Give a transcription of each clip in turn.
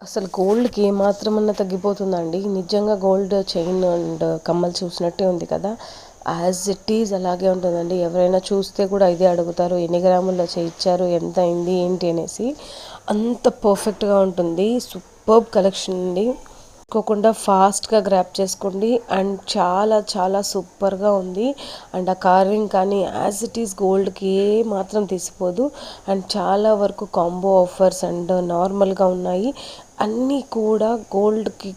అసలు గోల్డ్‌కి ఏమాత్రమన్నా తగ్గిపోతుందండి. నిజంగా gold chain and కమ్మలు చూసినట్టే ఉంది కదా! యాజ్ ఇట్ ఈజ్ అలాగే ఉంటుందండి. ఎవరైనా చూస్తే కూడా ఇదే అడుగుతారు. ఎన్ని గ్రాముల్లో చేయించారు? ఎంత అయింది? ఏంటి అనేసి. అంత పర్ఫెక్ట్‌గా ఉంటుంది. సూపర్బ్ కలెక్షన్ అండి. అనుకోకుండా ఫాస్ట్‌గా గ్రాబ్ చేసుకోండి. అండ్ చాలా చాలా సూపర్‌గా ఉంది. అండ్ ఆ కార్వింగ్ కానీ యాజ్ ఇట్ ఈజ్ గోల్డ్‌కి ఏ మాత్రం తీసిపోదు. అండ్ చాలా వరకు కాంబో ఆఫర్స్ అండ్ నార్మల్‌గా ఉన్నాయి. అన్నీ కూడా గోల్డ్‌కి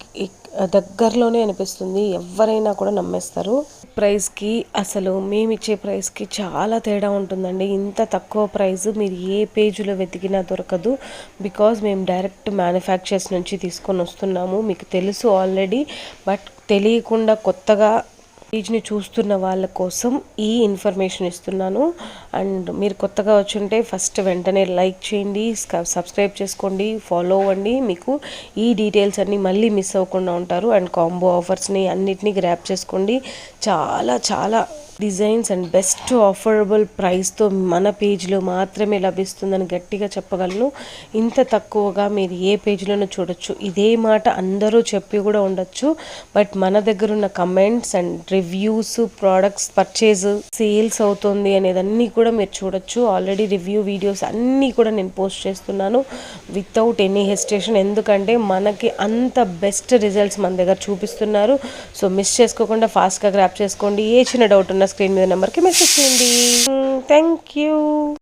దగ్గరలోనే అనిపిస్తుంది. ఎవరైనా కూడా నమ్మేస్తారు. ప్రైస్‌కి అసలు మేమిచ్చే ప్రైస్‌కి చాలా తేడా ఉంటుందండి. ఇంత తక్కువ ప్రైస్ మీరు ఏ పేజ్‌లో వెతికినా దొరకదు. బికాజ్ మేము డైరెక్ట్ మ్యానుఫ్యాక్చర్స్ నుంచి తీసుకొని వస్తున్నాము. మీకు తెలుసు ఆల్రెడీ. బట్ తెలియకుండా కొత్తగా పేజ్ని చూస్తున్న వాళ్ళ కోసం ఈ ఇన్ఫర్మేషన్ ఇస్తున్నాను. అండ్ మీరు కొత్తగా వచ్చుంటే ఫస్ట్ వెంటనే లైక్ చేయండి, సబ్స్క్రైబ్ చేసుకోండి, ఫాలో అవ్వండి. మీకు ఈ డీటెయిల్స్ అన్నీ మళ్ళీ మిస్ అవ్వకుండా ఉంటారు. అండ్ కాంబో ఆఫర్స్ని అన్నిటినీ గ్రాప్ చేసుకోండి. చాలా చాలా డిజైన్స్ అండ్ బెస్ట్ ఆఫరబుల్ ప్రైస్తో మన పేజ్లో మాత్రమే లభిస్తుందని గట్టిగా చెప్పగలను. ఇంత తక్కువగా మీరు ఏ పేజ్లోనూ చూడొచ్చు. ఇదే మాట అందరూ చెప్పి కూడా ఉండొచ్చు. బట్ మన దగ్గర ఉన్న comments and reviews, products purchase, sales అవుతుంది అనేదన్నీ కూడా మీరు చూడొచ్చు. ఆల్రెడీ రివ్యూ వీడియోస్ అన్నీ కూడా నేను పోస్ట్ చేస్తున్నాను వితౌట్ ఎనీ హెసిటేషన్. ఎందుకంటే మనకి అంత బెస్ట్ రిజల్ట్స్ మన దగ్గర చూపిస్తున్నారు. సో మిస్ చేసుకోకుండా ఫాస్ట్గా గ్రాప్ చేసుకోండి. ఏ చిన్న డౌట్ ఉన్నా స్క్రీన్ మీద నెంబర్కి మెసేజ్ చేయండి. Thank you.